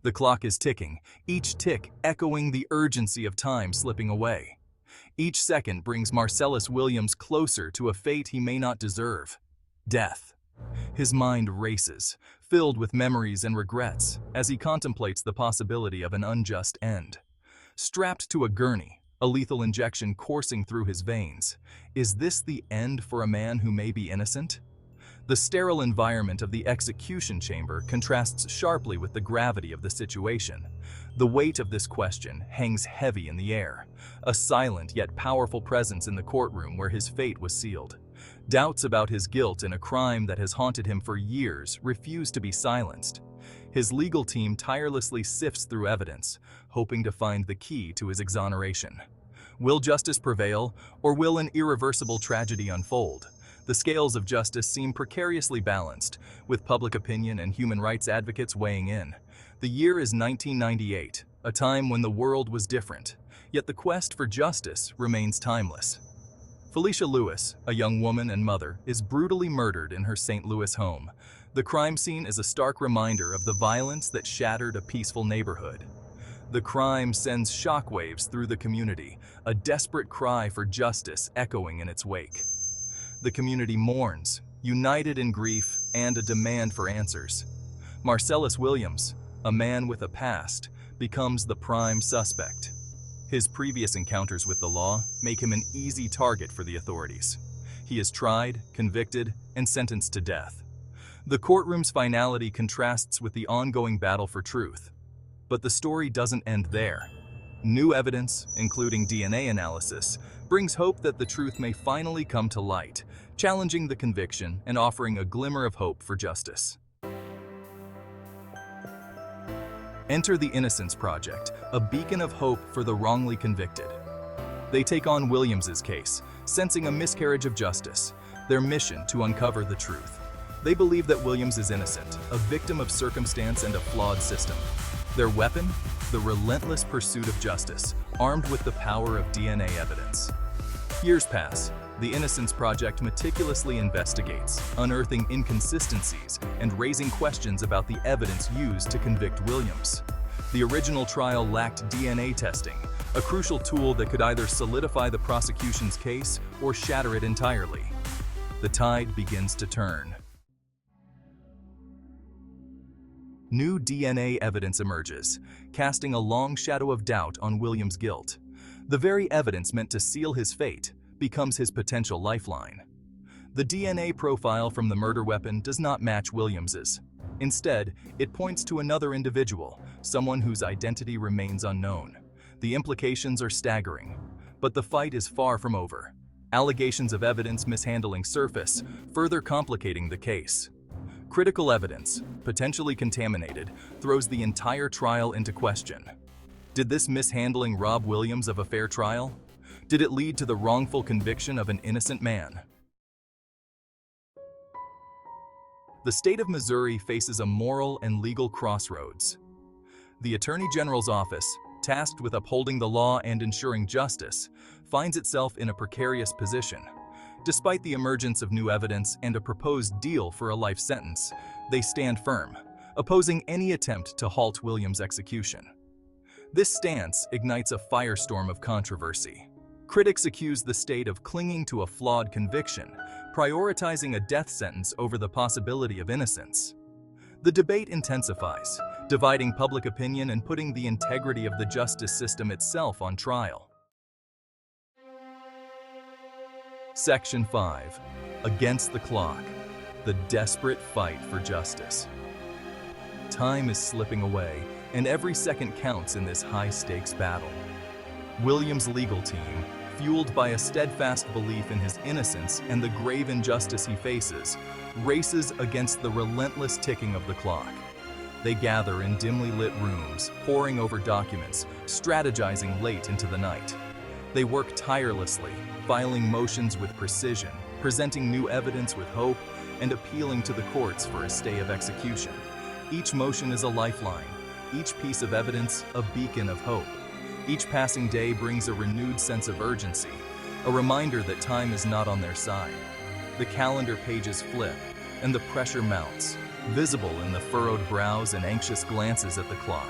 The clock is ticking, each tick echoing the urgency of time slipping away. Each second brings Marcellus Williams closer to a fate he may not deserve: death. His mind races, filled with memories and regrets, as he contemplates the possibility of an unjust end. Strapped to a gurney, a lethal injection coursing through his veins, is this the end for a man who may be innocent? The sterile environment of the execution chamber contrasts sharply with the gravity of the situation. The weight of this question hangs heavy in the air, a silent yet powerful presence in the courtroom where his fate was sealed. Doubts about his guilt in a crime that has haunted him for years refuse to be silenced. His legal team tirelessly sifts through evidence, hoping to find the key to his exoneration. Will justice prevail, or will an irreversible tragedy unfold? The scales of justice seem precariously balanced, with public opinion and human rights advocates weighing in. The year is 1998, a time when the world was different, yet the quest for justice remains timeless. Felicia Lewis, a young woman and mother, is brutally murdered in her St. Louis home. The crime scene is a stark reminder of the violence that shattered a peaceful neighborhood. The crime sends shockwaves through the community, a desperate cry for justice echoing in its wake. The community mourns, united in grief and a demand for answers. Marcellus Williams, a man with a past, becomes the prime suspect. His previous encounters with the law make him an easy target for the authorities. He is tried, convicted, and sentenced to death. The courtroom's finality contrasts with the ongoing battle for truth. But the story doesn't end there. New evidence, including DNA analysis, brings hope that the truth may finally come to light, challenging the conviction and offering a glimmer of hope for justice. Enter the Innocence Project, a beacon of hope for the wrongly convicted. They take on Williams's case, sensing a miscarriage of justice, their mission to uncover the truth. They believe that Williams is innocent, a victim of circumstance and a flawed system. Their weapon? The relentless pursuit of justice, armed with the power of DNA evidence. Years pass. The Innocence Project meticulously investigates, unearthing inconsistencies and raising questions about the evidence used to convict Williams. The original trial lacked DNA testing, a crucial tool that could either solidify the prosecution's case or shatter it entirely. The tide begins to turn. New DNA evidence emerges, casting a long shadow of doubt on Williams' guilt. The very evidence meant to seal his fate becomes his potential lifeline. The DNA profile from the murder weapon does not match Williams's. Instead, it points to another individual, someone whose identity remains unknown. The implications are staggering, but the fight is far from over. Allegations of evidence mishandling surface, further complicating the case. Critical evidence, potentially contaminated, throws the entire trial into question. Did this mishandling rob Williams of a fair trial? Did it lead to the wrongful conviction of an innocent man? The state of Missouri faces a moral and legal crossroads. The Attorney General's office, tasked with upholding the law and ensuring justice, finds itself in a precarious position. Despite the emergence of new evidence and a proposed deal for a life sentence, they stand firm, opposing any attempt to halt Williams' execution. This stance ignites a firestorm of controversy. Critics accuse the state of clinging to a flawed conviction, prioritizing a death sentence over the possibility of innocence. The debate intensifies, dividing public opinion and putting the integrity of the justice system itself on trial. Section 5. Against the clock. The desperate fight for justice. Time is slipping away, and every second counts in this high-stakes battle. Williams' legal team, fueled by a steadfast belief in his innocence and the grave injustice he faces, races against the relentless ticking of the clock. They gather in dimly lit rooms, poring over documents, strategizing late into the night. They work tirelessly, filing motions with precision, presenting new evidence with hope, and appealing to the courts for a stay of execution. Each motion is a lifeline, each piece of evidence a beacon of hope. Each passing day brings a renewed sense of urgency, a reminder that time is not on their side. The calendar pages flip, and the pressure mounts. visible in the furrowed brows and anxious glances at the clock.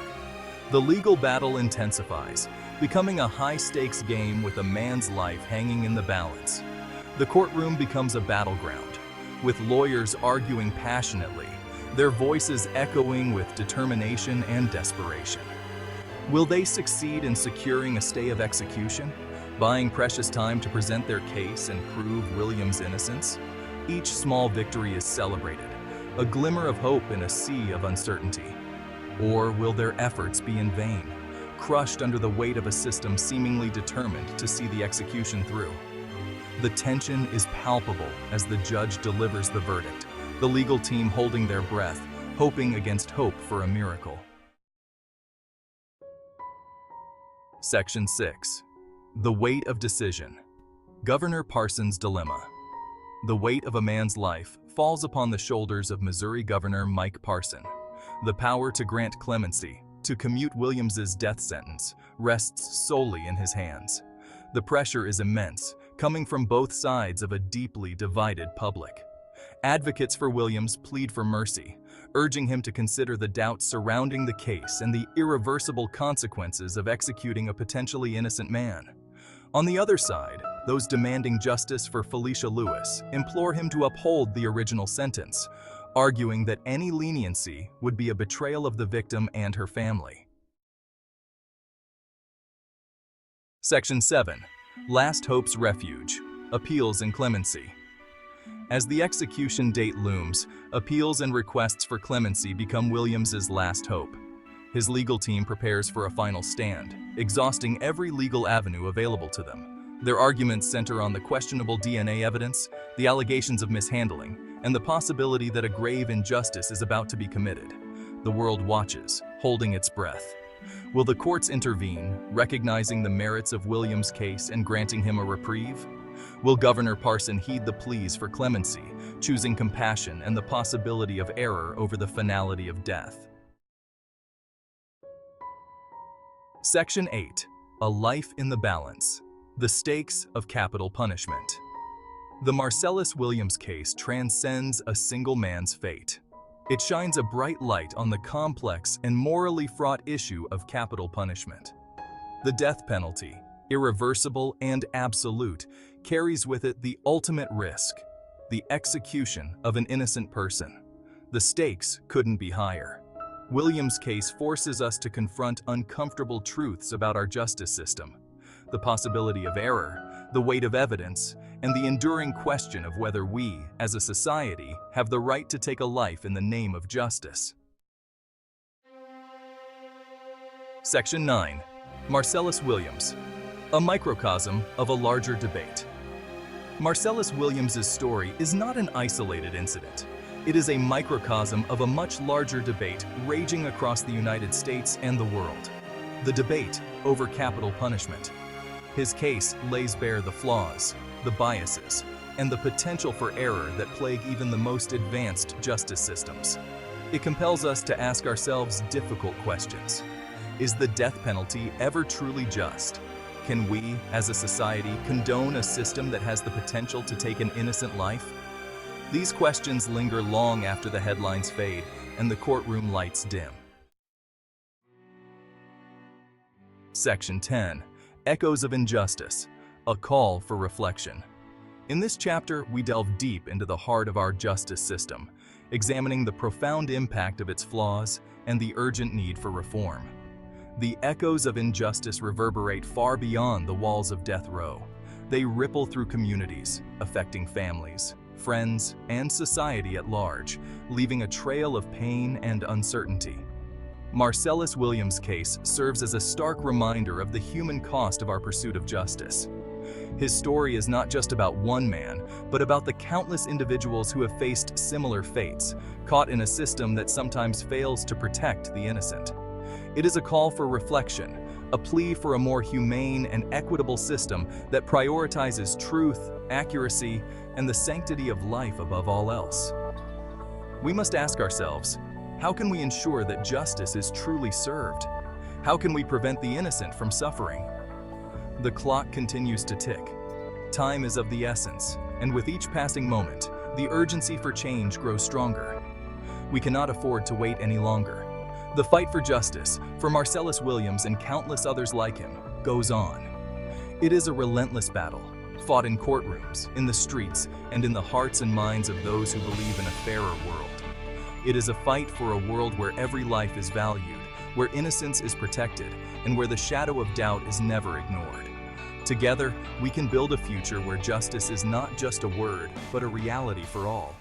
The legal battle intensifies, becoming a high-stakes game with a man's life hanging in the balance. The courtroom becomes a battleground, with lawyers arguing passionately, their voices echoing with determination and desperation. Will they succeed in securing a stay of execution, buying precious time to present their case and prove William's innocence? Each small victory is celebrated, a glimmer of hope in a sea of uncertainty. Or will their efforts be in vain, crushed under the weight of a system seemingly determined to see the execution through? The tension is palpable as the judge delivers the verdict, the legal team holding their breath, hoping against hope for a miracle. Section 6. The Weight of Decision. Governor Parson's Dilemma. The weight of a man's life falls upon the shoulders of Missouri Governor Mike Parson. The power to grant clemency, to commute Williams's death sentence, rests solely in his hands. The pressure is immense, coming from both sides of a deeply divided public. Advocates for Williams plead for mercy, urging him to consider the doubts surrounding the case and the irreversible consequences of executing a potentially innocent man. On the other side, those demanding justice for Felicia Lewis implore him to uphold the original sentence, arguing that any leniency would be a betrayal of the victim and her family. Section 7. Last Hope's Refuge. Appeals and Clemency. As the execution date looms, appeals and requests for clemency become Williams's last hope. His legal team prepares for a final stand, exhausting every legal avenue available to them. Their arguments center on the questionable DNA evidence, the allegations of mishandling, and the possibility that a grave injustice is about to be committed. The world watches, holding its breath. Will the courts intervene, recognizing the merits of Williams' case and granting him a reprieve? Will Governor Parson heed the pleas for clemency, choosing compassion and the possibility of error over the finality of death? Section 8. A Life in the Balance. The Stakes of Capital Punishment. The Marcellus Williams case transcends a single man's fate. It shines a bright light on the complex and morally fraught issue of capital punishment. The death penalty, irreversible and absolute, carries with it the ultimate risk, the execution of an innocent person. The stakes couldn't be higher. Williams' case forces us to confront uncomfortable truths about our justice system, the possibility of error, the weight of evidence, and the enduring question of whether we, as a society, have the right to take a life in the name of justice. Section 9. Marcellus Williams. A microcosm of a larger debate. Marcellus Williams's story is not an isolated incident. It is a microcosm of a much larger debate raging across the United States and the world. The debate over capital punishment. His case lays bare the flaws, the biases, and the potential for error that plague even the most advanced justice systems. It compels us to ask ourselves difficult questions. Is the death penalty ever truly just? Can we, as a society, condone a system that has the potential to take an innocent life? These questions linger long after the headlines fade and the courtroom lights dim. Section 10. Echoes of Injustice. A Call for Reflection. In this chapter, we delve deep into the heart of our justice system, examining the profound impact of its flaws and the urgent need for reform. The echoes of injustice reverberate far beyond the walls of death row. They ripple through communities, affecting families, friends, and society at large, leaving a trail of pain and uncertainty. Marcellus Williams' case serves as a stark reminder of the human cost of our pursuit of justice. His story is not just about one man, but about the countless individuals who have faced similar fates, caught in a system that sometimes fails to protect the innocent. It is a call for reflection, a plea for a more humane and equitable system that prioritizes truth, accuracy, and the sanctity of life above all else. We must ask ourselves, how can we ensure that justice is truly served? How can we prevent the innocent from suffering? The clock continues to tick. Time is of the essence, and with each passing moment, the urgency for change grows stronger. We cannot afford to wait any longer. The fight for justice, for Marcellus Williams and countless others like him, goes on. It is a relentless battle, fought in courtrooms, in the streets, and in the hearts and minds of those who believe in a fairer world. It is a fight for a world where every life is valued, where innocence is protected, and where the shadow of doubt is never ignored. Together, we can build a future where justice is not just a word, but a reality for all.